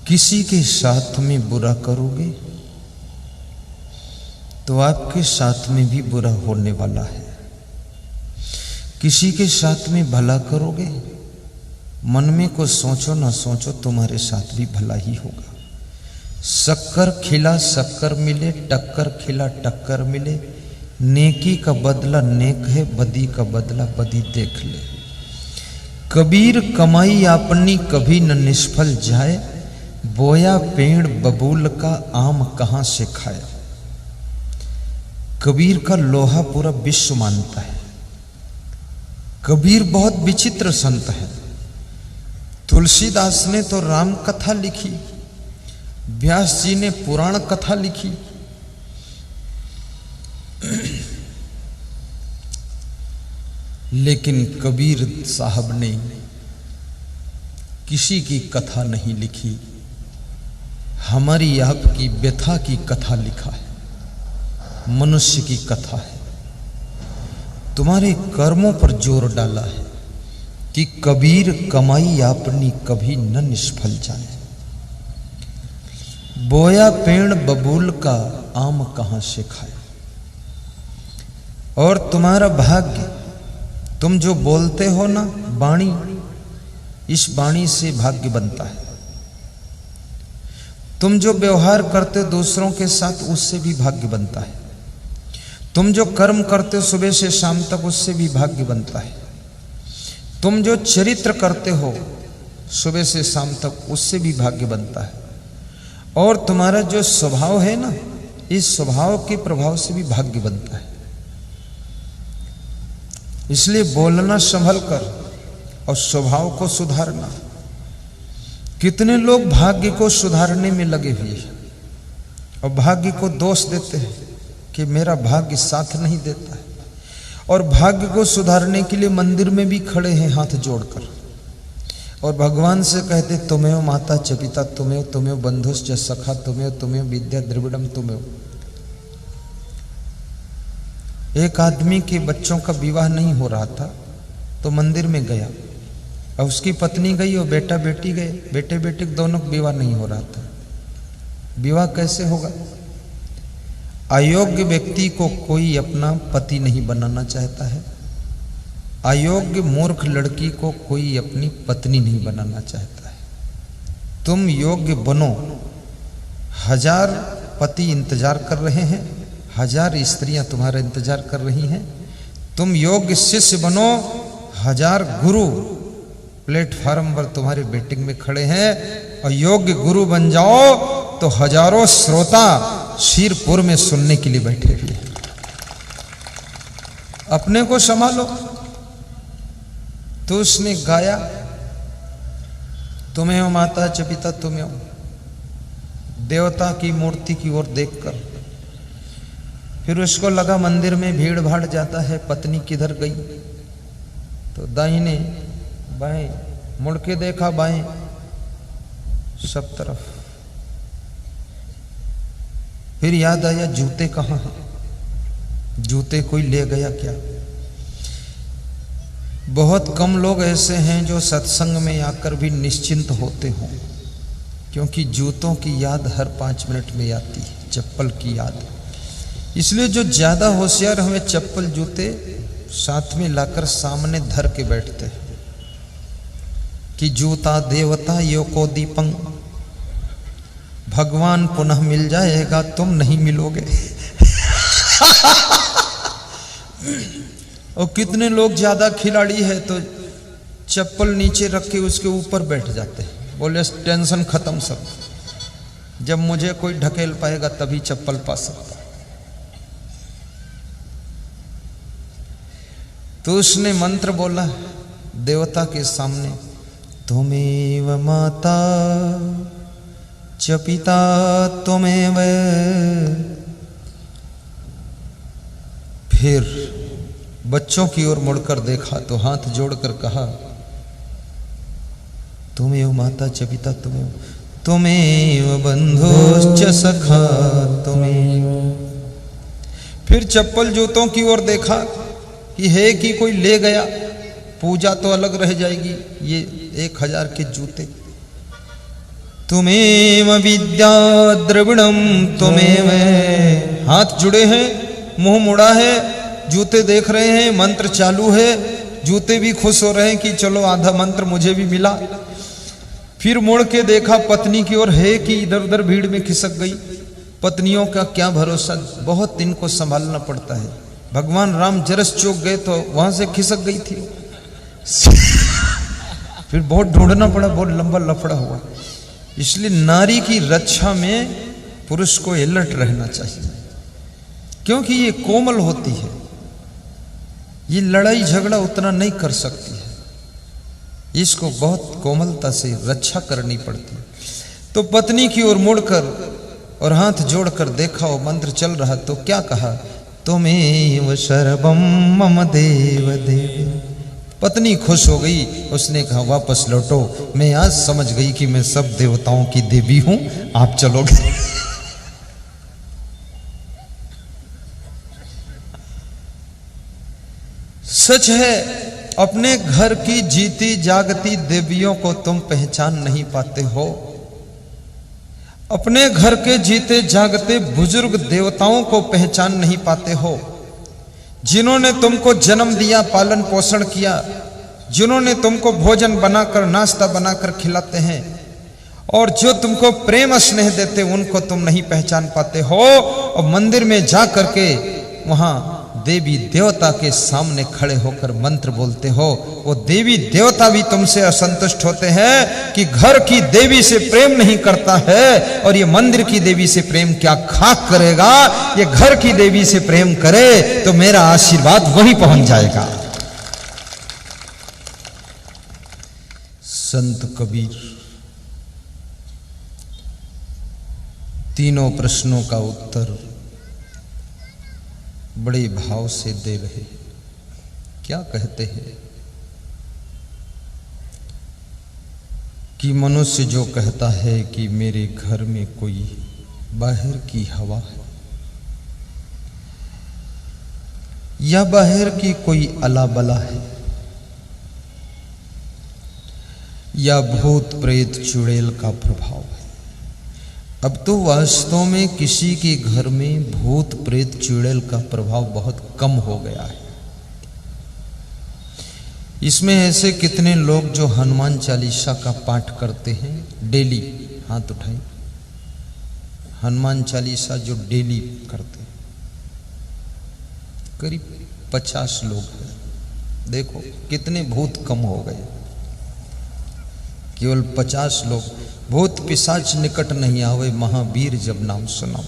किसी के साथ में बुरा करोगे तो आपके साथ में भी बुरा होने वाला है। किसी के साथ में भला करोगे, मन में को सोचो ना सोचो, तुम्हारे साथ भी भला ही होगा। शक्कर खिला शक्कर मिले, टक्कर खिला टक्कर मिले। नेकी का बदला नेक है, बदी का बदला बदी देख ले। कबीर कमाई अपनी कभी न निष्फल जाए, बोया पेड़ बबूल का आम कहां से खाए। कबीर का लोहा पूरा विश्व मानता है। कबीर बहुत विचित्र संत है। तुलसीदास ने तो राम कथा लिखी, व्यास जी ने पुराण कथा लिखी, लेकिन कबीर साहब ने किसी की कथा नहीं लिखी, हमारी आपकी व्यथा की कथा लिखा है। मनुष्य की कथा है। तुम्हारे कर्मों पर जोर डाला है कि कबीर कमाई अपनी कभी न निष्फल जाए, बोया पेड़ बबूल का आम कहां से खाए। और तुम्हारा भाग्य, तुम जो बोलते हो ना वाणी, इस वाणी से भाग्य बनता है। तुम जो व्यवहार करते हो दूसरों के साथ, उससे भी भाग्य बनता है। तुम जो कर्म करते हो सुबह से शाम तक, उससे भी भाग्य बनता है। तुम जो चरित्र करते हो सुबह से शाम तक, उससे भी भाग्य बनता है। और तुम्हारा जो स्वभाव है ना, इस स्वभाव के प्रभाव से भी भाग्य बनता है। इसलिए बोलना संभल कर और स्वभाव को सुधारना। कितने लोग भाग्य को सुधारने में लगे हुए हैं और भाग्य को दोष देते हैं कि मेरा भाग्य साथ नहीं देता है। और भाग्य को सुधारने के लिए मंदिर में भी खड़े हैं हाथ जोड़कर, और भगवान से कहते तुमेव माता च पिता, तुमेव बंधुश्च सखा, तुमेव विद्या द्रविड़म तुमेव। एक आदमी के बच्चों का विवाह नहीं हो रहा था तो मंदिर में गया, और उसकी पत्नी गई और बेटा बेटी गए। बेटे बेटी दोनों का विवाह नहीं हो रहा था। विवाह कैसे होगा? अयोग्य व्यक्ति को कोई अपना पति नहीं बनाना चाहता है। अयोग्य मूर्ख लड़की को कोई अपनी पत्नी नहीं बनाना चाहता है। तुम योग्य बनो। 1000 पति इंतजार कर रहे हैं, 1000 स्त्रियां तुम्हारा इंतजार कर रही हैं। तुम योग्य शिष्य बनो। 1000 गुरु प्लेटफार्म पर तुम्हारे वेटिंग में खड़े हैं, और योग्य गुरु बन जाओ तो हजारों श्रोता शीरपुर में सुनने के लिए बैठे हुए हैं। अपने को संभालो। तो उसने गाया तुम्हें माता च पिता तुम्हें, देवता की मूर्ति की ओर देखकर। फिर उसको लगा मंदिर में भीड़ भाड़ जाता है, पत्नी किधर गई, तो दाहिने बाएं मुड़ के देखा, बाएं सब तरफ। फिर याद आया जूते कहाँ हैं, जूते कोई ले गया क्या। बहुत कम लोग ऐसे हैं जो सत्संग में आकर भी निश्चिंत होते हों, क्योंकि जूतों की याद हर 5 मिनट में आती है, चप्पल की याद। इसलिए जो ज्यादा होशियार हमें चप्पल जूते साथ में लाकर सामने धर के बैठते हैं कि जूता देवता यो को दीपंग, भगवान पुनः मिल जाएगा, तुम नहीं मिलोगे। और कितने लोग ज्यादा खिलाड़ी है तो चप्पल नीचे रख के उसके ऊपर बैठ जाते हैं, बोले टेंशन खत्म सब, जब मुझे कोई ढकेल पाएगा तभी चप्पल पा सकता। तो उसने मंत्र बोला देवता के सामने, तुमेव माता च पिता तुमेव। फिर बच्चों की ओर मुड़कर देखा तो हाथ जोड़कर कहा तुमेव माता च पिता तुमेव, तुमेव बंधुश्च सखा तुमेव। फिर चप्पल जूतों की ओर देखा कि है कि कोई ले गया, पूजा तो अलग रह जाएगी, ये 1000 के जूते। तुमेव विद्या द्रविणम तुमेव। हाथ जुड़े हैं, मुंह मुड़ा है, जूते देख रहे हैं, मंत्र चालू है, जूते भी खुश हो रहे हैं कि चलो आधा मंत्र मुझे भी मिला। फिर मुड़ के देखा पत्नी की ओर, है कि इधर उधर भीड़ में खिसक गई। पत्नियों का क्या भरोसा, बहुत इनको संभालना पड़ता है। भगवान राम जरस चौक गए तो वहां से खिसक गई थी। फिर बहुत ढूंढना पड़ा, बहुत लंबा लफड़ा हुआ। इसलिए नारी की रक्षा में पुरुष को अलर्ट रहना चाहिए, क्योंकि ये कोमल होती है, ये लड़ाई झगड़ा उतना नहीं कर सकती है, इसको बहुत कोमलता से रक्षा करनी पड़ती है। तो पत्नी की ओर मुड़कर और हाथ जोड़कर देखा, वो मंत्र चल रहा, तो क्या कहा, तुमेव सर्वम मम देव देव। पत्नी खुश हो गई, उसने कहा वापस लौटो, मैं आज समझ गई कि मैं सब देवताओं की देवी हूं, आप चलोगे। सच है, अपने घर की जीती जागती देवियों को तुम पहचान नहीं पाते हो। अपने घर के जीते जागते बुजुर्ग देवताओं को पहचान नहीं पाते हो, जिन्होंने तुमको जन्म दिया, पालन पोषण किया, जिन्होंने तुमको भोजन बनाकर नाश्ता बनाकर खिलाते हैं, और जो तुमको प्रेम स्नेह देते, उनको तुम नहीं पहचान पाते हो। और मंदिर में जा करके वहां देवी देवता के सामने खड़े होकर मंत्र बोलते हो, वो देवी देवता भी तुमसे असंतुष्ट होते हैं कि घर की देवी से प्रेम नहीं करता है, और ये मंदिर की देवी से प्रेम क्या खाक करेगा, ये घर की देवी से प्रेम करे तो मेरा आशीर्वाद वहीं पहुंच जाएगा। संत कबीर तीनों प्रश्नों का उत्तर बड़े भाव से दे रहे। क्या कहते हैं कि मनुष्य जो कहता है कि मेरे घर में कोई बाहर की हवा है, या बाहर की कोई अला बला है, या भूत प्रेत चुड़ैल का प्रभाव है। अब तो वास्तव में किसी के घर में भूत प्रेत चुड़ैल का प्रभाव बहुत कम हो गया है। इसमें ऐसे कितने लोग जो हनुमान चालीसा का पाठ करते हैं डेली, हाथ उठाएं। हनुमान चालीसा जो डेली करते हैं, करीब 50 लोग हैं। देखो कितने भूत कम हो गए, केवल 50 लोग। भूत पिशाच निकट नहीं आवे, महावीर जब नाम सुनाओ।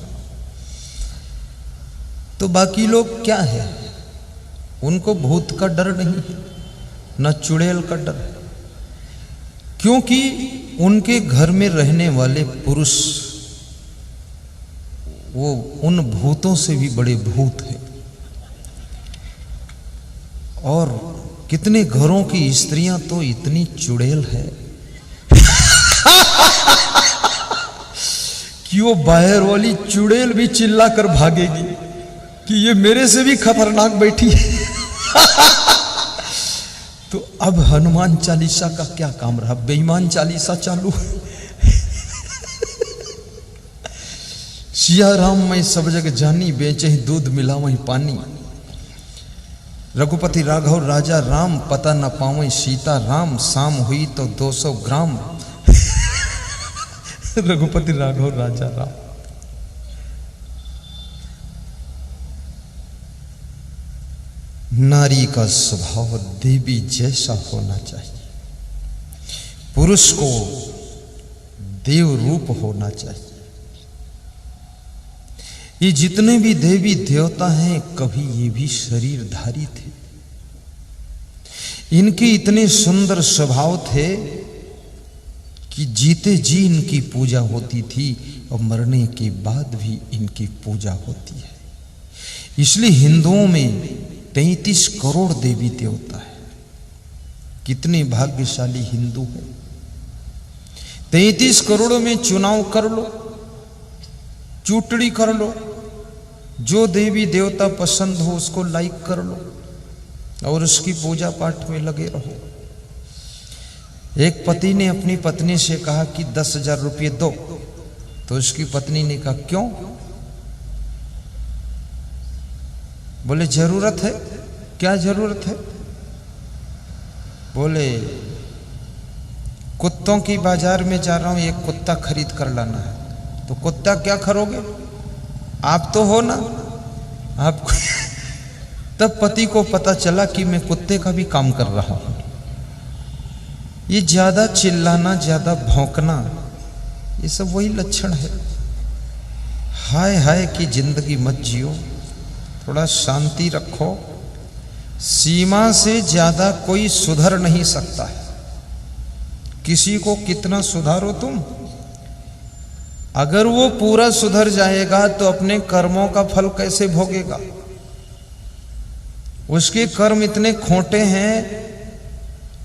तो बाकी लोग क्या है, उनको भूत का डर नहीं है, न चुड़ैल का डर है, क्योंकि उनके घर में रहने वाले पुरुष वो उन भूतों से भी बड़े भूत हैं। और कितने घरों की स्त्रियां तो इतनी चुड़ैल है कि वो बाहर वाली चुड़ैल भी चिल्ला कर भागेगी कि ये मेरे से भी खतरनाक बैठी है। तो अब हनुमान चालीसा का क्या काम रहा, बेईमान चालीसा चालू है। सिया राम मैं सब जग जानी, बेचे ही दूध मिला वही पानी। रघुपति राघव राजा राम, पता न पावे सीता राम, शाम हुई तो 200 ग्राम। रघुपति राघव राजा राम। नारी का स्वभाव देवी जैसा होना चाहिए, पुरुष को देव रूप होना चाहिए। ये जितने भी देवी देवता हैं कभी ये भी शरीरधारी थे। इनके इतने सुंदर स्वभाव थे कि जीते जी इनकी पूजा होती थी और मरने के बाद भी इनकी पूजा होती है। इसलिए हिंदुओं में 33 करोड़ देवी देवता है। कितने भाग्यशाली हिंदू हैं। 33 करोड़ में चुनाव कर लो, चूटड़ी कर लो, जो देवी देवता पसंद हो उसको लाइक कर लो और उसकी पूजा पाठ में लगे रहो। एक पति ने अपनी पत्नी से कहा कि 10,000 रुपये दो, तो उसकी पत्नी ने कहा क्यों? बोले जरूरत है। क्या जरूरत है? बोले कुत्तों की बाजार में जा रहा हूं, एक कुत्ता खरीद कर लाना है। तो कुत्ता क्या करोगे, आप तो हो ना, आप तब पति को पता चला कि मैं कुत्ते का भी काम कर रहा हूं। ये ज्यादा चिल्लाना, ज्यादा भौंकना, ये सब वही लक्षण है। हाय हाय की जिंदगी मत जियो, थोड़ा शांति रखो। सीमा से ज्यादा कोई सुधर नहीं सकता है। किसी को कितना सुधारो तुम, अगर वो पूरा सुधर जाएगा तो अपने कर्मों का फल कैसे भोगेगा? उसके कर्म इतने खोटे हैं,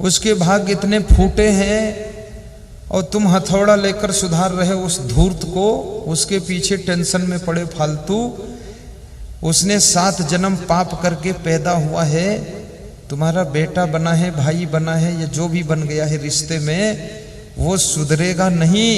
उसके भाग्य इतने फूटे हैं, और तुम हथौड़ा लेकर सुधार रहे उस धूर्त को, उसके पीछे टेंशन में पड़े फालतू। उसने 7 जन्म पाप करके पैदा हुआ है, तुम्हारा बेटा बना है, भाई बना है, या जो भी बन गया है रिश्ते में, वो सुधरेगा नहीं,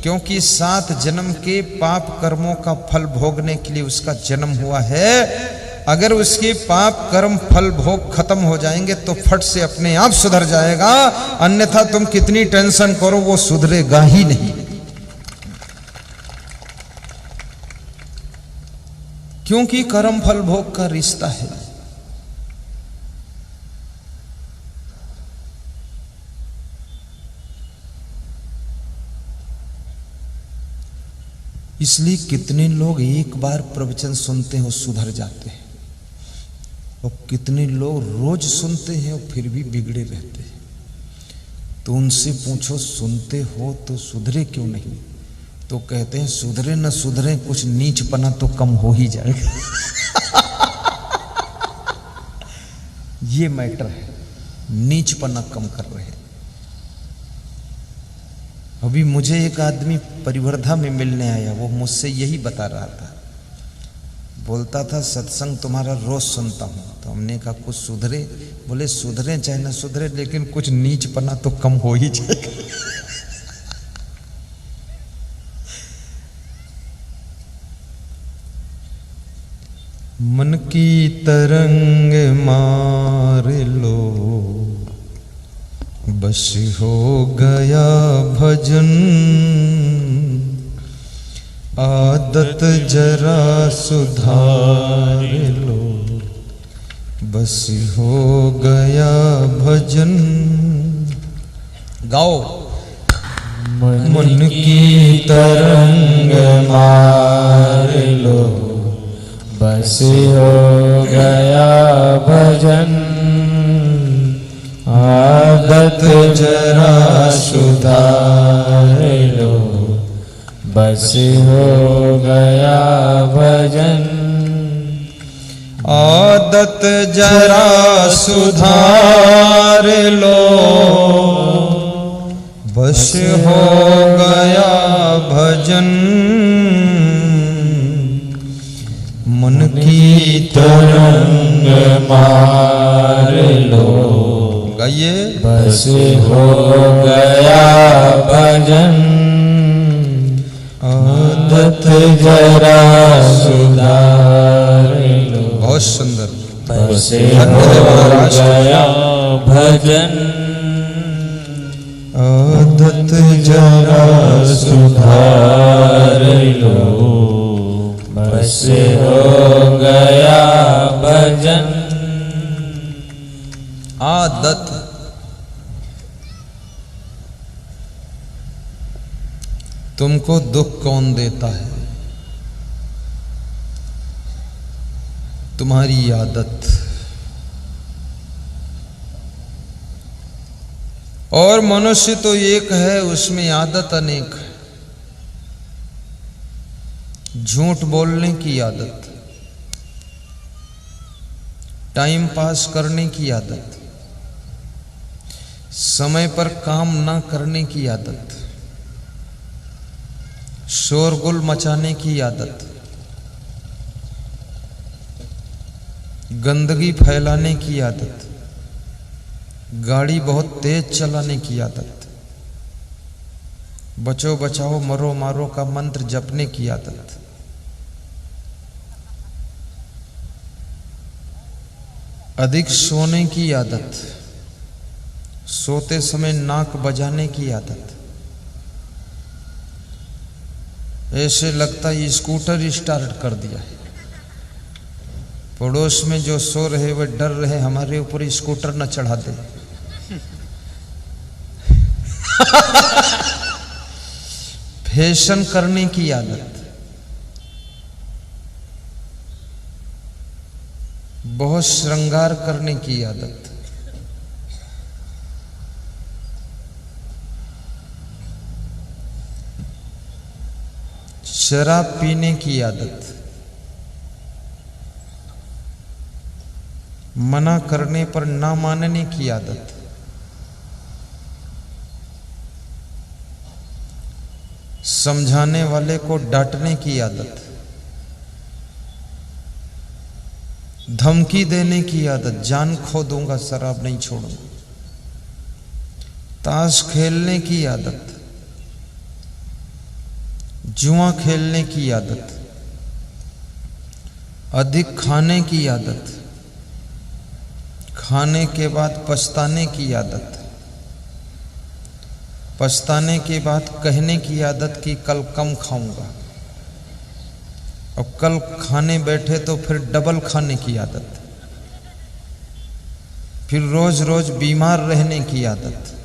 क्योंकि 7 जन्म के पाप कर्मों का फल भोगने के लिए उसका जन्म हुआ है। अगर उसके पाप कर्म फल भोग खत्म हो जाएंगे तो फट से अपने आप सुधर जाएगा, अन्यथा तुम कितनी टेंशन करो वो सुधरेगा ही नहीं। क्योंकि कर्म फल भोग का रिश्ता है। इसलिए कितने लोग एक बार प्रवचन सुनते हैं और सुधर जाते हैं, और कितने लोग रोज सुनते हैं और फिर भी बिगड़े रहते हैं। तो उनसे पूछो सुनते हो तो सुधरे क्यों नहीं? तो कहते हैं सुधरे न सुधरे, कुछ नीचपना तो कम हो ही जाएगा। ये मैटर है, नीचपना कम कर रहे हैं। अभी मुझे एक आदमी परिवर्धा में मिलने आया, वो मुझसे यही बता रहा था। बोलता था सत्संग तुम्हारा रोज सुनता हूं। तो हमने कहा कुछ सुधरे? बोले सुधरे चाहे ना सुधरे, लेकिन कुछ नीचपना तो कम हो ही जाएगा। मन की तरंग मार लो, बस हो गया भजन, आदत जरा सुधार लो, बस हो गया भजन। गाओ। मन की तरंग मार लो, बस हो गया भजन, आदत जरा सुधार लो, बस हो गया भजन। आदत जरा सुधार लो, बस हो गया भजन। मन की तरंग मार लो, गाइए। बस हो गया भजन, आदत जरा सुधार लो। बहुत सुंदर। बस हो गया भजन, आदत जरा सुधार लो, बस हो गया भजन। आदत। तुमको दुख कौन देता है? तुम्हारी आदत। और मनुष्य तो एक है, उसमें आदत अनेक है। झूठ बोलने की आदत, टाइम पास करने की आदत, समय पर काम ना करने की आदत, शोरगुल मचाने की आदत, गंदगी फैलाने की आदत, गाड़ी बहुत तेज चलाने की आदत, बचो बचाओ मरो मारो का मंत्र जपने की आदत, अधिक सोने की आदत, सोते समय नाक बजाने की आदत, ऐसे लगता है स्कूटर स्टार्ट कर दिया है। पड़ोस में जो सो रहे वे डर रहे हमारे ऊपर स्कूटर न चढ़ा दे। फैशन करने की आदत, बहुत श्रृंगार करने की आदत, शराब पीने की आदत, मना करने पर ना मानने की आदत, समझाने वाले को डांटने की आदत, धमकी देने की आदत, जान खो दूंगा शराब नहीं छोड़ूंगा, ताश खेलने की आदत, जुआ खेलने की आदत, अधिक खाने की आदत, खाने के बाद पछताने की आदत, पछताने के बाद कहने की आदत कि कल कम खाऊंगा, और कल खाने बैठे तो फिर डबल खाने की आदत, फिर रोज रोज बीमार रहने की आदत,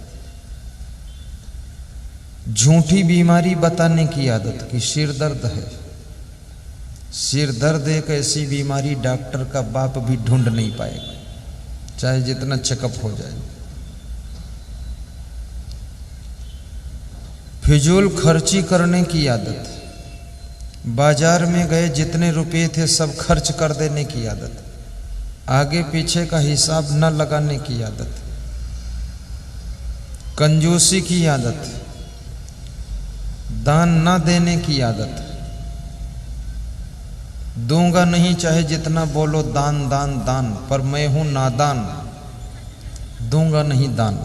झूठी बीमारी बताने की आदत कि सिर दर्द है। सिर दर्द एक ऐसी बीमारी डॉक्टर का बाप भी ढूंढ नहीं पाएगा, चाहे जितना चेकअप हो जाए। फिजूल खर्ची करने की आदत, बाजार में गए जितने रुपए थे सब खर्च कर देने की आदत, आगे पीछे का हिसाब न लगाने की आदत, कंजूसी की आदत, दान न देने की आदत, दूंगा नहीं चाहे जितना बोलो दान दान दान, पर मैं हूं नादान, दूंगा नहीं दान।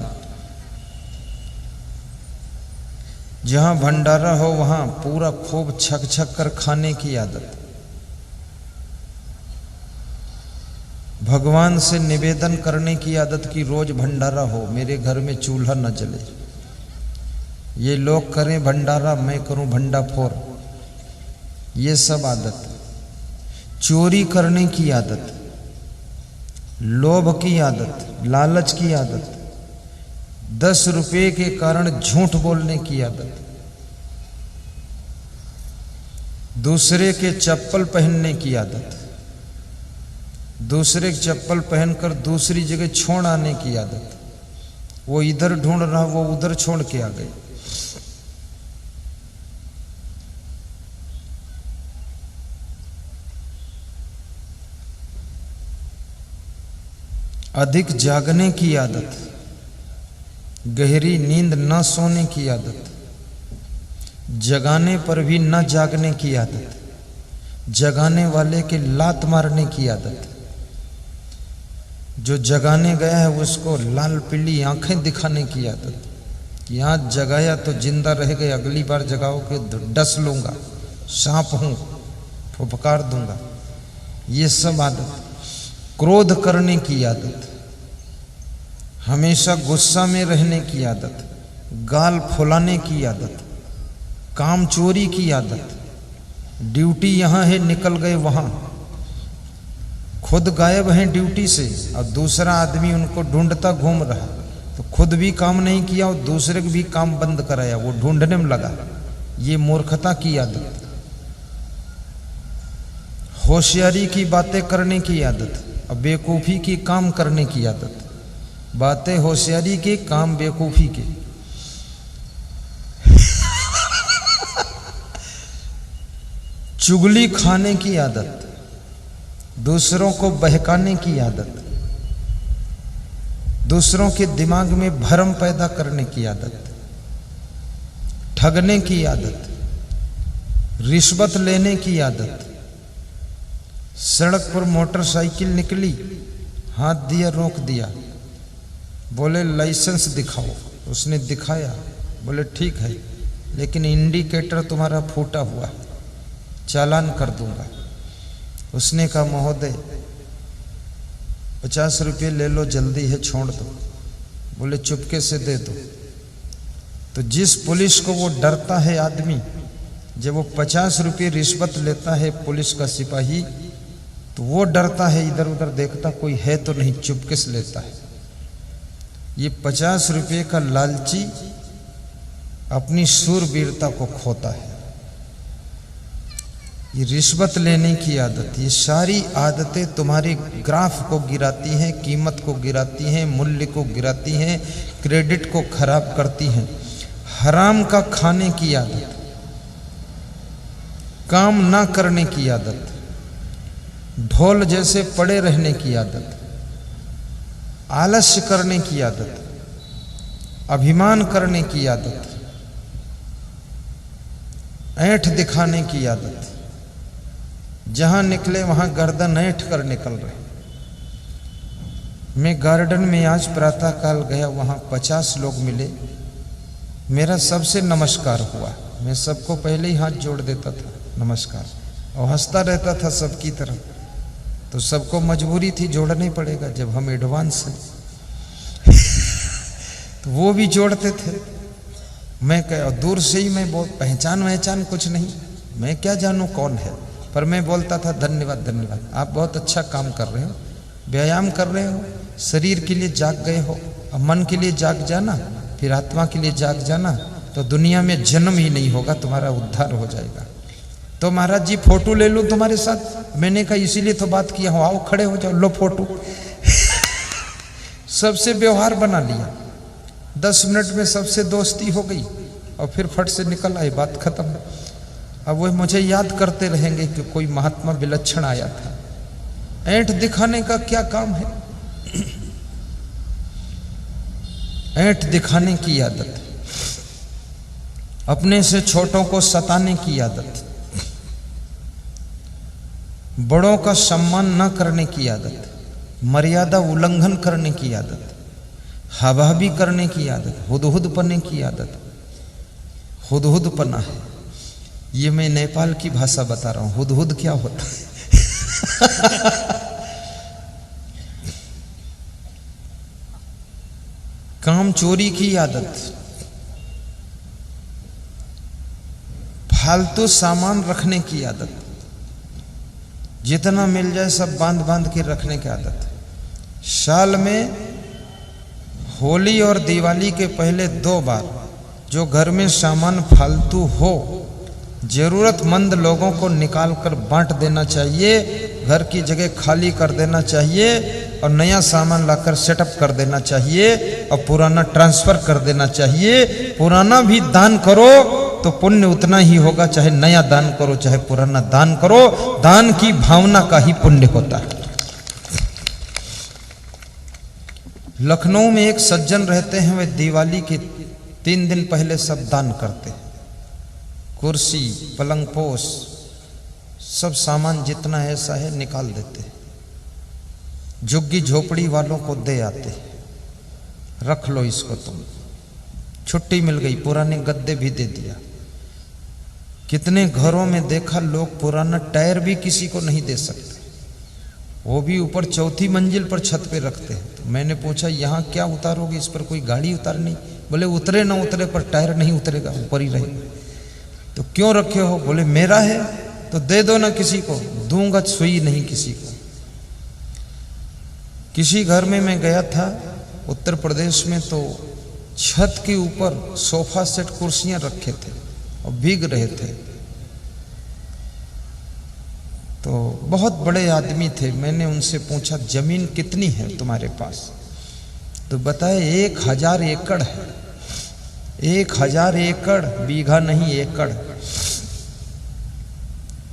जहां भंडारा हो वहां पूरा खूब छक छक कर खाने की आदत, भगवान से निवेदन करने की आदत कि रोज भंडारा हो, मेरे घर में चूल्हा न जले, ये लोग करें भंडारा मैं करूं भंडाफोर, ये सब आदत। चोरी करने की आदत, लोभ की आदत, लालच की आदत, 10 रुपए के कारण झूठ बोलने की आदत, दूसरे के चप्पल पहनने की आदत, दूसरे के चप्पल पहनकर दूसरी जगह छोड़ आने की आदत, वो इधर ढूंढ रहा वो उधर छोड़ के आ गए। अधिक जागने की आदत, गहरी नींद न सोने की आदत, जगाने पर भी न जागने की आदत, जगाने वाले के लात मारने की आदत, जो जगाने गया है उसको लाल पीली आंखें दिखाने की आदत, कि आज जगाया तो जिंदा रह गए, अगली बार जगाओगे तो डस लूंगा, सांप हूं फुफकार दूंगा, ये सब आदत। क्रोध करने की आदत, हमेशा गुस्सा में रहने की आदत, गाल फुलाने की आदत, काम चोरी की आदत, ड्यूटी यहां है निकल गए वहां, खुद गायब हैं ड्यूटी से और दूसरा आदमी उनको ढूंढता घूम रहा, तो खुद भी काम नहीं किया और दूसरे को भी काम बंद कराया, वो ढूंढने में लगा, ये मूर्खता की आदत। होशियारी की बातें करने की आदत और बेवकूफ़ी की काम करने की आदत, बातें होशियारी के, काम बेवकूफ़ी के। चुगली खाने की आदत, दूसरों को बहकाने की आदत, दूसरों के दिमाग में भ्रम पैदा करने की आदत, ठगने की आदत, रिश्वत लेने की आदत, सड़क पर मोटरसाइकिल निकली, हाथ दिया रोक दिया, बोले लाइसेंस दिखाओ। उसने दिखाया, बोले ठीक है लेकिन इंडिकेटर तुम्हारा फूटा हुआ है, चालान कर दूंगा। उसने कहा महोदय 50 रुपये ले लो, जल्दी है छोड़ दो। बोले चुपके से दे दो। तो जिस पुलिस को वो डरता है आदमी, जब वो 50 रुपये रिश्वत लेता है पुलिस का सिपाही, तो वो डरता है, इधर उधर देखता कोई है तो नहीं, चुपके से लेता है। ये 50 रुपये का लालची अपनी शूरवीरता को खोता है। ये रिश्वत लेने की आदत, ये सारी आदतें तुम्हारे ग्राफ को गिराती हैं, कीमत को गिराती हैं, मूल्य को गिराती हैं, क्रेडिट को खराब करती हैं। हराम का खाने की आदत, काम ना करने की आदत, ढोल जैसे पड़े रहने की आदत, आलस्य करने की आदत, अभिमान करने की आदत, ऐंठ दिखाने की आदत, जहां निकले वहां गर्दन ऐंठ कर निकल रहे। मैं गार्डन में आज प्रातः काल गया, वहां 50 लोग मिले, मेरा सबसे नमस्कार हुआ। मैं सबको पहले ही हाथ जोड़ देता था, नमस्कार, और हंसता रहता था सबकी तरफ। तो सबको मजबूरी थी, जोड़ना ही पड़ेगा जब हम एडवांस हैं। तो वो भी जोड़ते थे। मैं कह दूर से ही मैं बहुत पहचान कुछ नहीं, मैं क्या जानूं कौन है, पर मैं बोलता था धन्यवाद धन्यवाद, आप बहुत अच्छा काम कर रहे हो, व्यायाम कर रहे हो, शरीर के लिए जाग गए हो। अब मन के लिए जाग जाना, फिर आत्मा के लिए जाग जाना, तो दुनिया में जन्म ही नहीं होगा, तुम्हारा उद्धार हो जाएगा। तो महाराज जी फोटो ले लूं तुम्हारे साथ? मैंने कहा इसीलिए तो बात किया हूं, आओ खड़े हो जाओ, लो फोटो। सबसे व्यवहार बना लिया, 10 मिनट में सबसे दोस्ती हो गई और फिर फट से निकल आई, बात खत्म। अब वो मुझे याद करते रहेंगे कि कोई महात्मा विलक्षण आया था। ऐंठ दिखाने का क्या काम है? ऐंठ दिखाने की आदत, अपने से छोटों को सताने की आदत, बड़ों का सम्मान न करने की आदत, मर्यादा उल्लंघन करने की आदत, हवाबी करने की आदत, हुदहुद पने की आदत। हुदहुद पना है, ये मैं नेपाल की भाषा बता रहा हूं। हुदहुद क्या होता है? काम चोरी की आदत, फालतू सामान रखने की आदत, जितना मिल जाए सब बांध बांध के रखने की आदत। साल में होली और दिवाली के पहले 2 बार जो घर में सामान फालतू हो, जरूरतमंद लोगों को निकाल कर बांट देना चाहिए, घर की जगह खाली कर देना चाहिए और नया सामान लाकर सेटअप कर देना चाहिए और पुराना ट्रांसफर कर देना चाहिए। पुराना भी दान करो तो पुण्य उतना ही होगा, चाहे नया दान करो चाहे पुराना दान करो, दान की भावना का ही पुण्य होता है। लखनऊ में एक सज्जन रहते हैं, वे दिवाली के 3 दिन पहले सब दान करते हैं। कुर्सी, पलंग पोस, सब सामान जितना ऐसा है निकाल देते हैं, झुग्गी झोपड़ी वालों को दे आते, रख लो इसको तुम, छुट्टी मिल गई, पुराने गद्दे भी दे दिया। कितने घरों में देखा लोग पुराना टायर भी किसी को नहीं दे सकते, वो भी ऊपर 4थी मंजिल पर छत पे रखते हैं। तो मैंने पूछा यहाँ क्या उतारोगे, इस पर कोई गाड़ी उतारनी? बोले उतरे ना उतरे पर टायर नहीं उतरेगा, ऊपर ही रहेगा। तो क्यों रखे हो? बोले मेरा है तो दे दो ना किसी को। दूंगा सुई नहीं किसी को। किसी घर में मैं गया था उत्तर प्रदेश में, तो छत के ऊपर सोफा सेट कुर्सियां रखे थे और भीग रहे थे। तो बहुत बड़े आदमी थे, मैंने उनसे पूछा जमीन कितनी है तुम्हारे पास? तो बताए 1000 एकड़ है। 1000 एकड़, बीघा नहीं एकड़।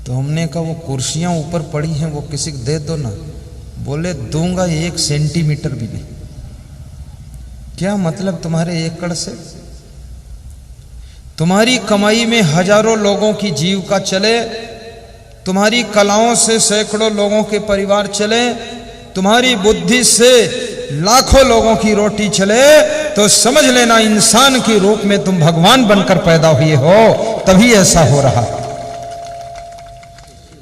तो हमने कहा वो कुर्सियां ऊपर पड़ी हैं वो किसी को दे दो ना। बोले दूंगा 1 सेंटीमीटर भी नहीं। क्या मतलब तुम्हारे एकड़ से? तुम्हारी कमाई में हजारों लोगों की जीविका चले, तुम्हारी कलाओं से सैकड़ों लोगों के परिवार चले, तुम्हारी बुद्धि से लाखों लोगों की रोटी चले तो समझ लेना इंसान के रूप में तुम भगवान बनकर पैदा हुए हो, तभी ऐसा हो रहा।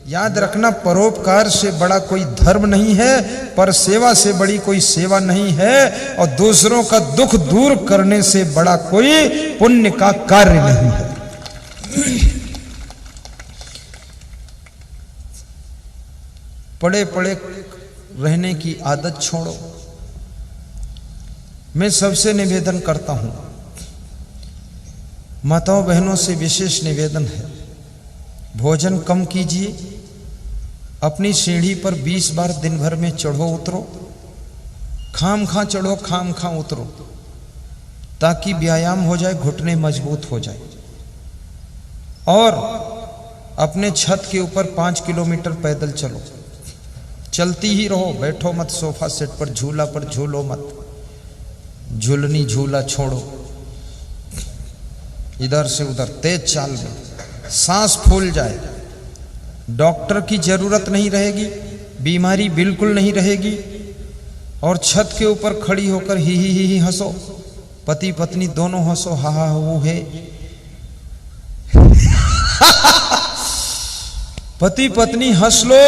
याद रखना, परोपकार से बड़ा कोई धर्म नहीं है, पर सेवा से बड़ी कोई सेवा नहीं है, और दूसरों का दुख दूर करने से बड़ा कोई पुण्य का कार्य नहीं है। पड़े पड़े रहने की आदत छोड़ो। मैं सबसे निवेदन करता हूं, माताओं बहनों से विशेष निवेदन है, भोजन कम कीजिए, अपनी सीढ़ी पर 20 बार दिन भर में चढ़ो उतरो, खाम खा चढ़ो खाम खा उतरो, ताकि व्यायाम हो जाए, घुटने मजबूत हो जाए। और अपने छत के ऊपर 5 किलोमीटर पैदल चलो, चलती ही रहो, बैठो मत सोफा सेट पर, झूला पर झूलो मत, झूलनी झूला छोड़ो, इधर से उधर तेज चाल में, सांस फूल जाए, डॉक्टर की जरूरत नहीं रहेगी, बीमारी बिल्कुल नहीं रहेगी। और छत के ऊपर खड़ी होकर ही हंसो, पति पत्नी दोनों हंसो, हा हा हो है। पति पत्नी हंस लो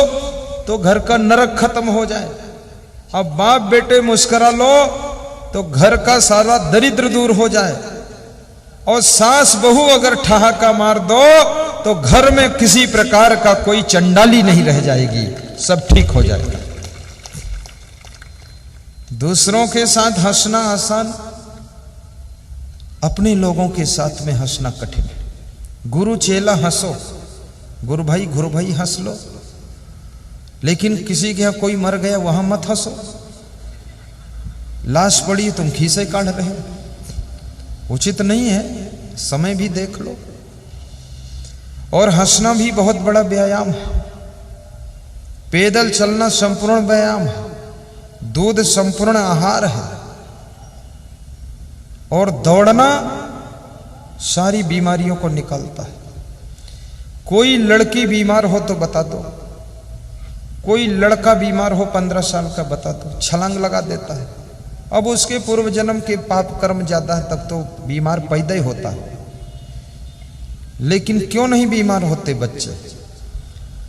तो घर का नरक खत्म हो जाए। अब बाप बेटे मुस्कुरा लो तो घर का सारा दरिद्र दूर हो जाए। और सास बहू अगर ठहाका मार दो तो घर में किसी प्रकार का कोई चंडाली नहीं रह जाएगी, सब ठीक हो जाएगा। दूसरों के साथ हंसना आसान, अपने लोगों के साथ में हंसना कठिन। गुरु चेला हंसो, गुरु भाई हंस लो, लेकिन किसी के यहां कोई मर गया वहां मत हंसो। लाश पड़ी तुम खीसे काढ़ रहे हो, उचित नहीं है, समय भी देख लो। और हंसना भी बहुत बड़ा व्यायाम है। पैदल चलना संपूर्ण व्यायाम है, दूध संपूर्ण आहार है, और दौड़ना सारी बीमारियों को निकालता है। कोई लड़की बीमार हो तो बता दो, कोई लड़का बीमार हो 15 साल का बता दो, छलांग लगा देता है। अब उसके पूर्व जन्म के पाप कर्म ज्यादा है, तब तो बीमार पैदा ही होता है। लेकिन क्यों नहीं बीमार होते बच्चे?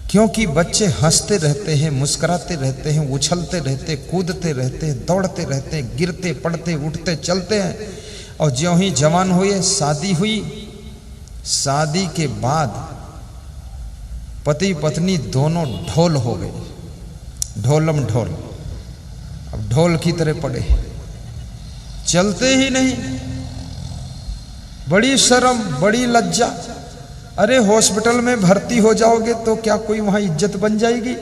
क्योंकि बच्चे हंसते रहते हैं, मुस्कुराते रहते हैं, उछलते रहते, कूदते रहते हैं, दौड़ते रहते हैं, गिरते पड़ते उठते चलते हैं। और ज्यों ही जवान हुए, शादी हुई, शादी के बाद पति पत्नी दोनों ढोल हो गए, ढोलम ढोल। अब ढोल की तरह पड़े, चलते ही नहीं। बड़ी शर्म, बड़ी लज्जा। अरे हॉस्पिटल में भर्ती हो जाओगे तो क्या कोई वहां इज्जत बन जाएगी?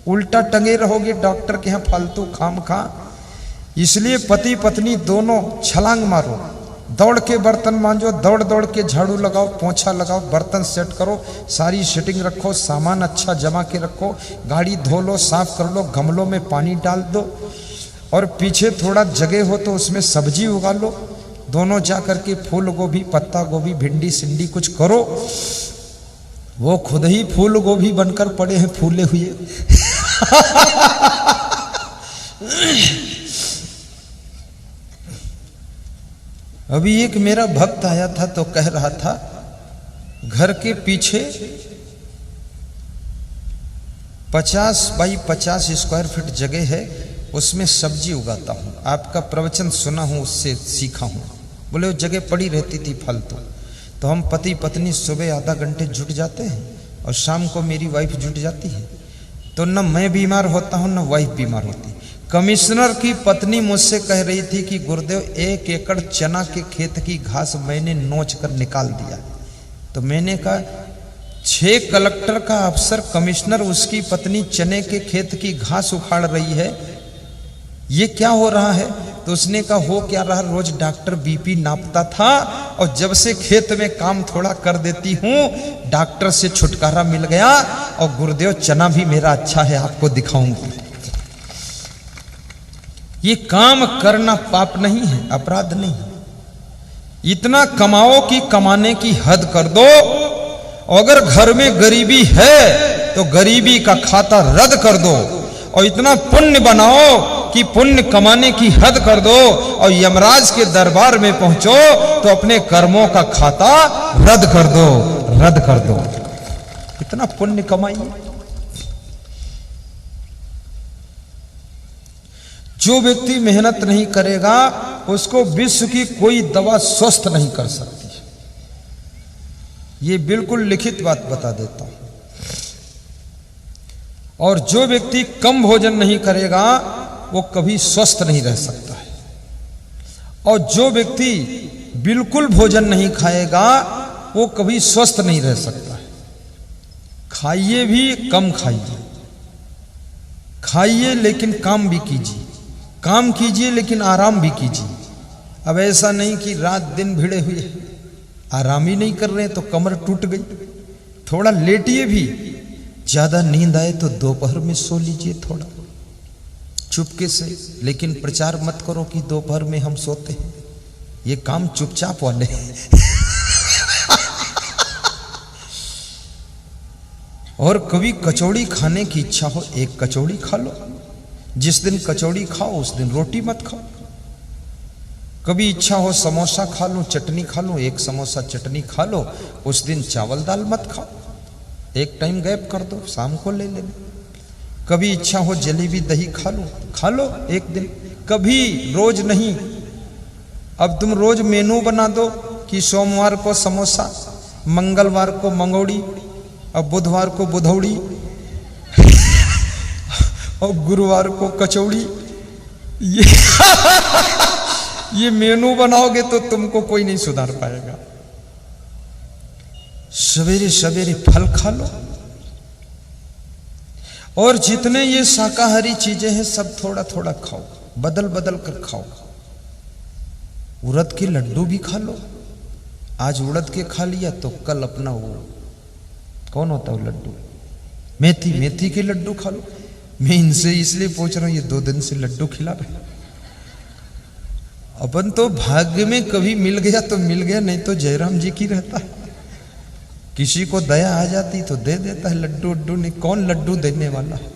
उल्टा टंगे रहोगे डॉक्टर के यहां फालतू खाम खा। इसलिए पति पत्नी दोनों छलांग मारो, दौड़ के बर्तन मांजो, दौड़ दौड़ के झाड़ू लगाओ, पोंछा लगाओ, बर्तन सेट करो, सारी सेटिंग रखो, सामान अच्छा जमा के रखो, गाड़ी धो लो, साफ कर लो, गमलों में पानी डाल दो, और पीछे थोड़ा जगह हो तो उसमें सब्जी उगा लो। दोनों जा करके फूल गोभी, पत्ता गोभी, भिंडी सिंडी कुछ करो। वो खुद ही फूल गोभी बनकर पड़े हैं फूले हुए। अभी एक मेरा भक्त आया था तो कह रहा था, घर के पीछे 50 बाई 50 स्क्वायर फीट जगह है, उसमें सब्जी उगाता हूँ। आपका प्रवचन सुना हूँ, उससे सीखा हूँ। बोले वो जगह पड़ी रहती थी फालतू। तो हम पति पत्नी सुबह आधा घंटे जुट जाते हैं और शाम को मेरी वाइफ जुट जाती है। तो न मैं बीमार होता हूँ न वाइफ बीमार होती। कमिश्नर की पत्नी मुझसे कह रही थी कि गुरुदेव 1 एकड़ चना के खेत की घास मैंने नोच कर निकाल दिया। तो मैंने कहा 6 कलेक्टर का अफसर कमिश्नर, उसकी पत्नी चने के खेत की घास उखाड़ रही है, ये क्या हो रहा है? तो उसने कहा हो क्या रहा, रोज डॉक्टर बीपी नापता था और जब से खेत में काम थोड़ा कर देती हूं डॉक्टर से छुटकारा मिल गया। और गुरुदेव चना भी मेरा अच्छा है, आपको दिखाऊंगी। ये काम करना पाप नहीं है, अपराध नहीं है। इतना कमाओ कि कमाने की हद कर दो। अगर घर में गरीबी है तो गरीबी का खाता रद्द कर दो, और इतना पुण्य बनाओ कि कि पुण्य कमाने की हद कर दो और यमराज के दरबार में पहुंचो तो अपने कर्मों का खाता रद्द कर दो, रद्द कर दो। इतना पुण्य कमाइए। जो व्यक्ति मेहनत नहीं करेगा उसको विश्व की कोई दवा स्वस्थ नहीं कर सकती। ये बिल्कुल लिखित बात बता देता हूं। और जो व्यक्ति कम भोजन नहीं करेगा वो कभी स्वस्थ नहीं रह सकता है। और जो व्यक्ति बिल्कुल भोजन नहीं खाएगा वो कभी स्वस्थ नहीं रह सकता है। खाइए भी कम खाइए, खाइए लेकिन काम भी कीजिए, काम कीजिए लेकिन आराम भी कीजिए। अब ऐसा नहीं कि रात दिन भिड़े हुए आराम ही नहीं कर रहे तो कमर टूट गई। थोड़ा लेटिए भी, ज्यादा नींद आए तो दोपहर में सो लीजिए थोड़ा चुपके से, लेकिन प्रचार मत करो कि दोपहर में हम सोते हैं। ये काम चुपचाप वाले और कभी कचौड़ी खाने की इच्छा हो, एक कचौड़ी खा लो। जिस दिन कचौड़ी खाओ उस दिन रोटी मत खाओ। कभी इच्छा हो समोसा खा लो, चटनी खा लो, एक समोसा चटनी खा लो, उस दिन चावल दाल मत खाओ। एक टाइम गैप कर दो, शाम को ले लेना। कभी इच्छा हो जलेबी दही खा लो एक दिन, कभी रोज नहीं। अब तुम रोज मेनू बना दो कि सोमवार को समोसा, मंगलवार को मंगोड़ी, और बुधवार को बुधौड़ी और गुरुवार को कचौड़ी। ये मेनू बनाओगे तो तुमको कोई नहीं सुधार पाएगा। सवेरे सवेरे फल खा लो। और जितने ये शाकाहारी चीजें हैं सब थोड़ा थोड़ा खाओ, बदल बदल कर खाओ। उड़द के लड्डू भी खा लो। आज उड़द के खा लिया तो कल अपना वो कौन होता है लड्डू, मेथी के लड्डू खा लो। मैं इनसे इसलिए पूछ रहा हूं, ये 2 दिन से लड्डू खिला रहे। अपन तो भाग्य में कभी मिल गया तो मिल गया, नहीं तो जयराम जी की रहता है। किसी को दया आ जाती तो दे देता है लड्डू उड्डू, नहीं कौन लड्डू देने वाला है।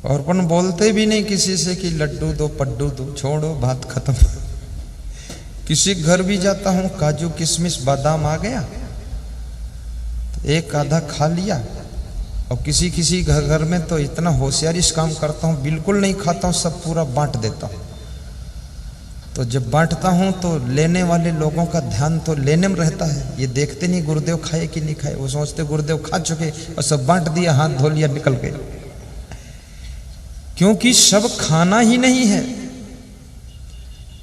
और अपन बोलते भी नहीं किसी से कि लड्डू दो पड्डू दो, छोड़ो बात खत्म। किसी घर भी जाता हूं, काजू किशमिश बादाम आ गया तो एक आधा खा लिया। और किसी किसी घर में तो इतना होशियारी से काम करता हूं, बिल्कुल नहीं खाता हूं, सब पूरा बांट देता हूं। तो जब बांटता हूं तो लेने वाले लोगों का ध्यान तो लेने में रहता है। ये देखते नहीं गुरुदेव खाए कि नहीं खाए, वो सोचते गुरुदेव खा चुके और सब बांट दिया, हाथ धो लिया, निकल गए। क्योंकि सब खाना ही नहीं है।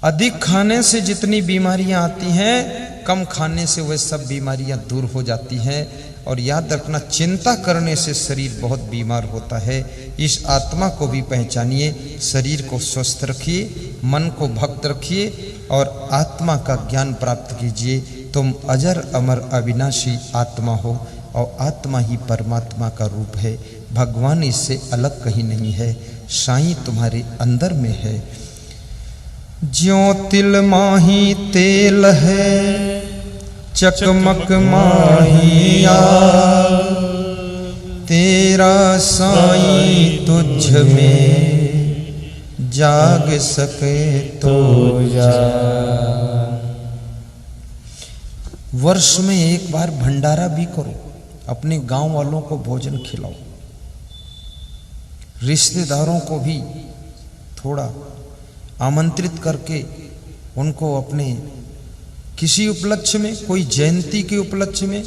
अधिक खाने से जितनी बीमारियां आती हैं, कम खाने से वह सब बीमारियां दूर हो जाती हैं। और याद रखना, चिंता करने से शरीर बहुत बीमार होता है। इस आत्मा को भी पहचानिए, शरीर को स्वस्थ रखिए, मन को भक्त रखिए और आत्मा का ज्ञान प्राप्त कीजिए। तुम अजर अमर अविनाशी आत्मा हो और आत्मा ही परमात्मा का रूप है। भगवान इससे अलग कहीं नहीं है, साईं तुम्हारे अंदर में है। ज्यों तिल माही तेल है, चकमक माहिया, तेरा साईं तुझ में जाग सके तो जा। वर्ष में एक बार भंडारा भी करो, अपने गांव वालों को भोजन खिलाओ, रिश्तेदारों को भी थोड़ा आमंत्रित करके उनको अपने किसी उपलक्ष्य में, कोई जयंती के उपलक्ष्य में,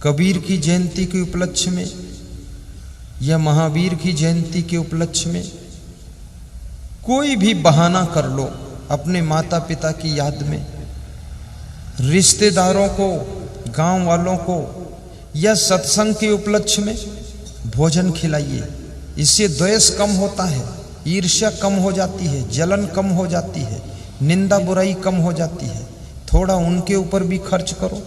कबीर की जयंती के उपलक्ष्य में या महावीर की जयंती के उपलक्ष्य में, कोई भी बहाना कर लो, अपने माता पिता की याद में रिश्तेदारों को, गांव वालों को या सत्संग के उपलक्ष्य में भोजन खिलाइए। इससे द्वेष कम होता है, ईर्ष्या कम हो जाती है, जलन कम हो जाती है, निंदा बुराई कम हो जाती है। थोड़ा उनके ऊपर भी खर्च करो।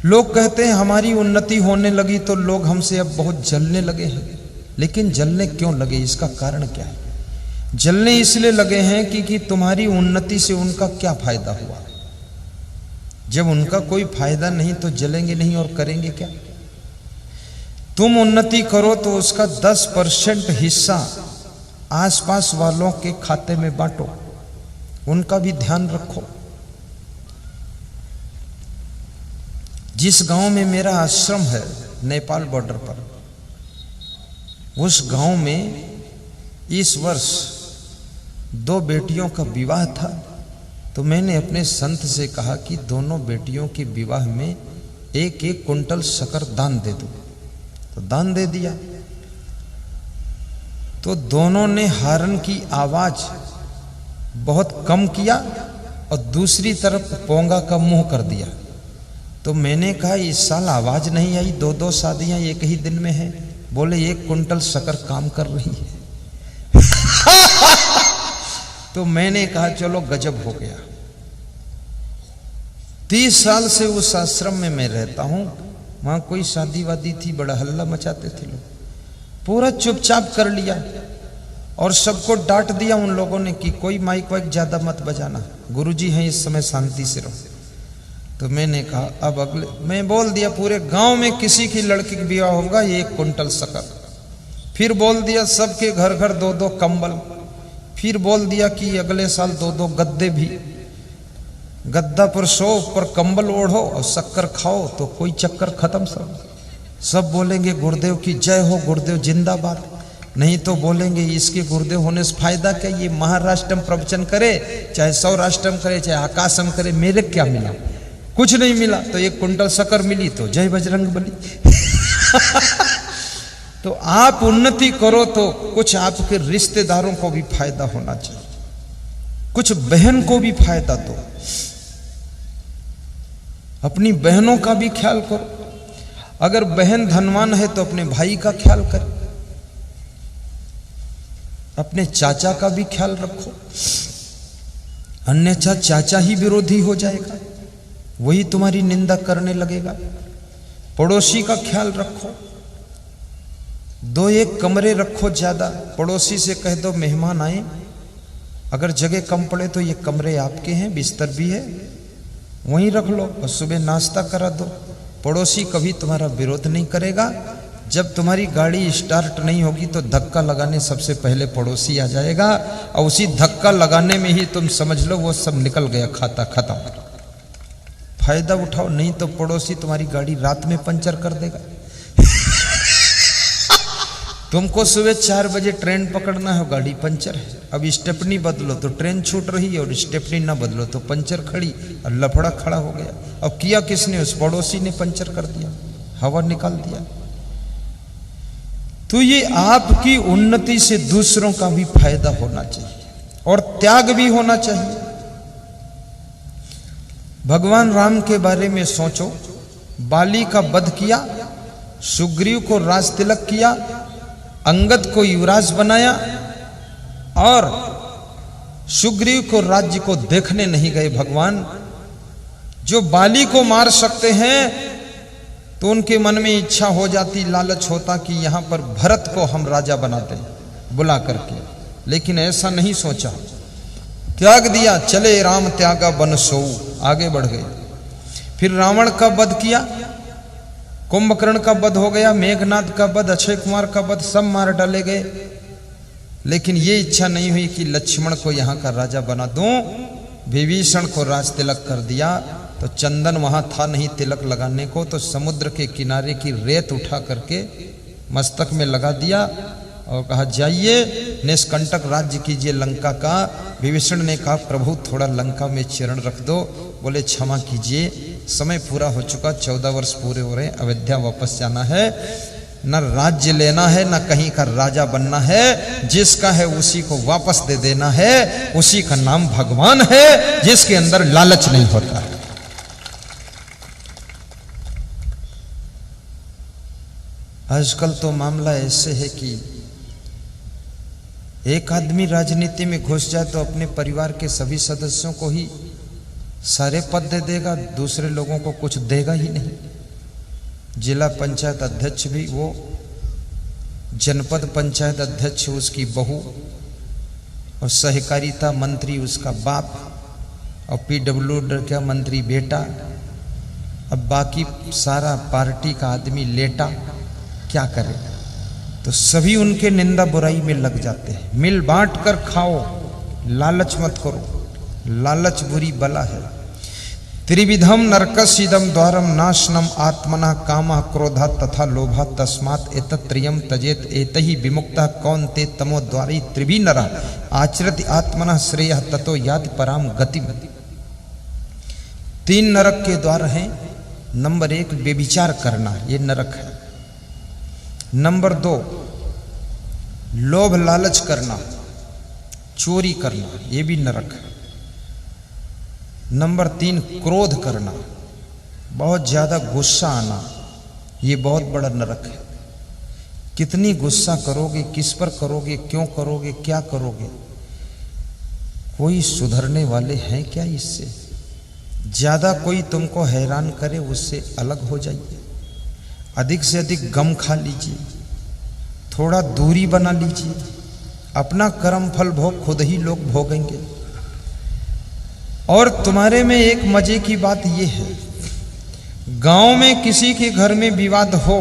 लोग कहते हैं हमारी उन्नति होने लगी तो लोग हमसे अब बहुत जलने लगे हैं। लेकिन जलने क्यों लगे, इसका कारण क्या है? जलने इसलिए लगे हैं कि तुम्हारी उन्नति से उनका क्या फायदा हुआ। जब उनका कोई फायदा नहीं तो जलेंगे नहीं और करेंगे क्या। तुम उन्नति करो तो उसका 10% हिस्सा आसपास वालों के खाते में बांटो, उनका भी ध्यान रखो। जिस गांव में मेरा आश्रम है नेपाल बॉर्डर पर, उस गांव में इस वर्ष 2 बेटियों का विवाह था। तो मैंने अपने संत से कहा कि दोनों बेटियों के विवाह में 1-1 कुंटल शक्कर दान दे दो। तो दान दे दिया। तो दोनों ने हारन की आवाज बहुत कम किया और दूसरी तरफ पोंगा का मुंह कर दिया। तो मैंने कहा इस साल आवाज नहीं आई, 2-2 शादियां एक ही दिन में है। बोले 1 कुंटल शक्कर काम कर रही है। तो मैंने कहा चलो गजब हो गया। 30 साल से उस आश्रम में मैं रहता हूं, वहां कोई शादी वादी थी, बड़ा हल्ला मचाते थे लोग, पूरा चुपचाप कर लिया और सबको डांट दिया उन लोगों ने कि कोई माइक वाइक ज्यादा मत बजाना, गुरुजी हैं इस समय, शांति से रहो। तो मैंने कहा अब अगले, मैं बोल दिया पूरे गांव में किसी की लड़की का विवाह होगा 1 कुंटल शक्कर। फिर बोल दिया सबके घर घर 2-2 कंबल। फिर बोल दिया कि अगले साल 2-2 गद्दे भी, गद्दा पर सो, ऊपर कंबल ओढ़ो और शक्कर खाओ तो कोई चक्कर खत्म। सब बोलेंगे गुरुदेव की जय हो, गुरुदेव जिंदाबाद। नहीं तो बोलेंगे इसके गुरुदेव होने से फायदा क्या, ये महाराष्ट्रम प्रवचन करे, चाहे सौराष्ट्रम करे, चाहे आकाशम करे, मेरे क्या मिला, कुछ नहीं मिला। तो 1 कुंटल शक्कर मिली तो जय बजरंग बली। तो आप उन्नति करो तो कुछ आपके रिश्तेदारों को भी फायदा होना चाहिए, कुछ बहन को भी फायदा दो, अपनी बहनों का भी ख्याल करो। अगर बहन धनवान है तो अपने भाई का ख्याल करे, अपने चाचा का भी ख्याल रखो, अन्यथा चाचा ही विरोधी हो जाएगा, वही तुम्हारी निंदा करने लगेगा। पड़ोसी का ख्याल रखो, 2-1 कमरे रखो ज्यादा। पड़ोसी से कह दो मेहमान आए, अगर जगह कम पड़े तो ये कमरे आपके हैं, बिस्तर भी है, वहीं रख लो और सुबह नाश्ता करा दो। पड़ोसी कभी तुम्हारा विरोध नहीं करेगा। जब तुम्हारी गाड़ी स्टार्ट नहीं होगी तो धक्का लगाने सबसे पहले पड़ोसी आ जाएगा और उसी धक्का लगाने में ही तुम समझ लो वो सब निकल गया, खाता खत्म। फायदा उठाओ, नहीं तो पड़ोसी तुम्हारी गाड़ी रात में पंचर कर देगा। तुमको सुबह 4 बजे ट्रेन पकड़ना है, गाड़ी पंचर है, अब स्टेपनी बदलो तो ट्रेन छूट रही है और स्टेपनी ना बदलो तो पंचर खड़ी और लफड़ा खड़ा हो गया। अब किया किसने, उस पड़ोसी ने पंचर कर दिया, हवा निकाल दिया। तो ये आपकी उन्नति से दूसरों का भी फायदा होना चाहिए और त्याग भी होना चाहिए। भगवान राम के बारे में सोचो, बाली का वध किया, सुग्रीव को राज तिलक किया, अंगद को युवराज बनाया और सुग्रीव को राज्य को देखने नहीं गए भगवान। जो बाली को मार सकते हैं तो उनके मन में इच्छा हो जाती, लालच होता कि यहां पर भरत को हम राजा बनाते बुला करके, लेकिन ऐसा नहीं सोचा, त्याग दिया, चले राम त्यागा बन सोऊ, आगे बढ़ गए। फिर रावण का वध किया, कुंभकर्ण का वध हो गया, मेघनाद का वध, अक्षय कुमार का वध, सब मार डाले गए। लेकिन ये इच्छा नहीं हुई कि लक्ष्मण को यहाँ का राजा बना दूं। विभीषण को राज तिलक कर दिया तो चंदन वहां था नहीं तिलक लगाने को, तो समुद्र के किनारे की रेत उठा करके मस्तक में लगा दिया और कहा जाइए निष्कंटक राज्य कीजिए लंका का। विभीषण ने कहा प्रभु थोड़ा लंका में चरण रख दो। बोले क्षमा कीजिए, समय पूरा हो चुका, 14 वर्ष पूरे हो रहे, अयोध्या वापस जाना है, न राज्य लेना है न कहीं का राजा बनना है, जिसका है उसी को वापस दे देना है, उसी का नाम भगवान है जिसके अंदर लालच नहीं होता है। आजकल तो मामला ऐसे है कि एक आदमी राजनीति में घुस जाए तो अपने परिवार के सभी सदस्यों को ही सारे पद दे देगा, दूसरे लोगों को कुछ देगा ही नहीं। जिला पंचायत अध्यक्ष भी वो, जनपद पंचायत अध्यक्ष उसकी बहू, और सहकारिता मंत्री उसका बाप, और PWD का मंत्री बेटा, अब बाकी सारा पार्टी का आदमी लेटा, क्या करे? तो सभी उनके निंदा बुराई में लग जाते हैं। मिल बांट कर खाओ, लालच मत करो, लालच बुरी बला है। त्रिविधम नरकस्यिदम द्वारम नाशनम आत्मना कामा क्रोधा तथा लोभा तस्मात् एतत्त्रयम् तजेत एतहि विमुक्तः कौन्ते तमोद्वारी त्रिभि नरः आचरति आत्मना श्रेयः ततो याति पराम गतिम्। 3 नरक के द्वार हैं। नंबर 1 व्यभिचार करना, ये नरक है। नंबर 2 लोभ लालच करना, चोरी करना, ये भी नरक है। नंबर 3 क्रोध करना, बहुत ज्यादा गुस्सा आना, ये बहुत बड़ा नरक है। कितनी गुस्सा करोगे, किस पर करोगे, क्यों करोगे, क्या करोगे? कोई सुधरने वाले हैं क्या इससे? ज्यादा कोई तुमको हैरान करे उससे अलग हो जाइए। अधिक से अधिक गम खा लीजिए, थोड़ा दूरी बना लीजिए। अपना कर्म फल भोग खुद ही लोग भोगेंगे। और तुम्हारे में एक मजे की बात यह है, गांव में किसी के घर में विवाद हो,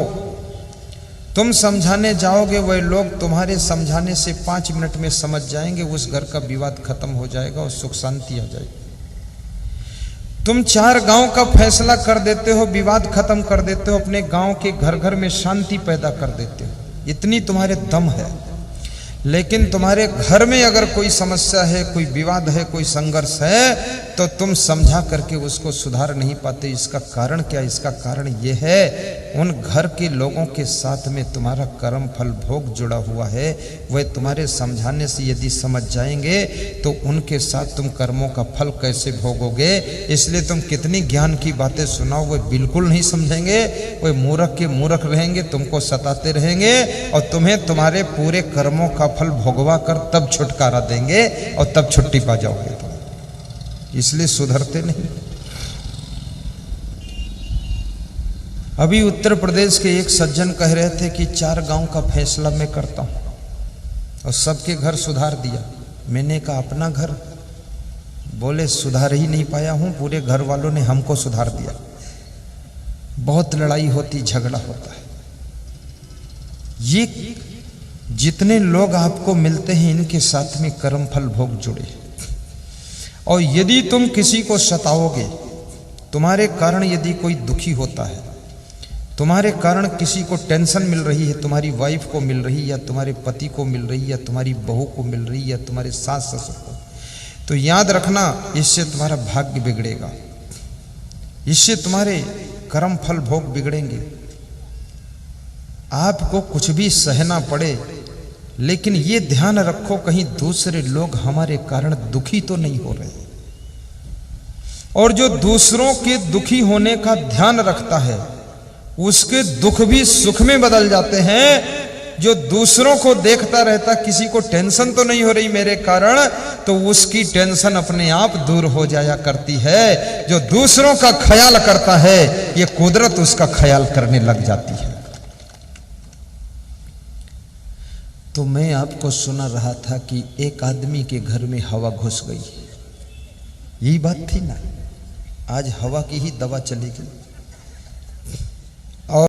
तुम समझाने जाओगे, वह लोग तुम्हारे समझाने से 5 मिनट में समझ जाएंगे, उस घर का विवाद खत्म हो जाएगा और सुख शांति आ जाएगी। तुम 4 गांव का फैसला कर देते हो, विवाद खत्म कर देते हो, अपने गांव के घर घर में शांति पैदा कर देते हो, इतनी तुम्हारे दम है। लेकिन तुम्हारे घर में अगर कोई समस्या है, कोई विवाद है, कोई संघर्ष है, तो तुम समझा करके उसको सुधार नहीं पाते। इसका कारण क्या? इसका कारण यह है, उन घर के लोगों के साथ में तुम्हारा कर्म फल भोग जुड़ा हुआ है। वह तुम्हारे समझाने से यदि समझ जाएंगे तो उनके साथ तुम कर्मों का फल कैसे भोगोगे? इसलिए तुम कितनी ज्ञान की बातें सुनाओ, वह बिल्कुल नहीं समझेंगे। वह मूर्ख के मूर्ख रहेंगे, तुमको सताते रहेंगे और तुम्हें तुम्हारे पूरे कर्मों का फल भोगवा कर तब छुटकारा देंगे और तब छुट्टी पा जाओगे तुम। इसलिए सुधरते नहीं। अभी उत्तर प्रदेश के एक सज्जन कह रहे थे कि 4 गांव का फैसला मैं करता हूं और सबके घर सुधार दिया। मैंने कहा अपना घर? बोले सुधार ही नहीं पाया हूं, पूरे घर वालों ने हमको सुधार दिया। बहुत लड़ाई होती, झगड़ा होता है। ये जितने लोग आपको मिलते हैं, इनके साथ में कर्म फल भोग जुड़े। और यदि तुम किसी को सताओगे, तुम्हारे कारण यदि कोई दुखी होता है, तुम्हारे कारण किसी को टेंशन मिल रही है, तुम्हारी वाइफ को मिल रही, या तुम्हारे पति को मिल रही, या तुम्हारी बहू को मिल रही, या तुम्हारे सास ससुर को, तो याद रखना, इससे तुम्हारा भाग्य बिगड़ेगा, इससे तुम्हारे कर्म फल भोग बिगड़ेंगे। आपको कुछ भी सहना पड़े, लेकिन ये ध्यान रखो कहीं दूसरे लोग हमारे कारण दुखी तो नहीं हो रहे। और जो दूसरों के दुखी होने का ध्यान रखता है, उसके दुख भी सुख में बदल जाते हैं। जो दूसरों को देखता रहता, किसी को टेंशन तो नहीं हो रही मेरे कारण, तो उसकी टेंशन अपने आप दूर हो जाया करती है। जो दूसरों का ख्याल करता है, ये कुदरत उसका ख्याल करने लग जाती है। तो मैं आपको सुना रहा था कि एक आदमी के घर में हवा घुस गई, यही बात थी ना। आज हवा की ही दवा चली गई।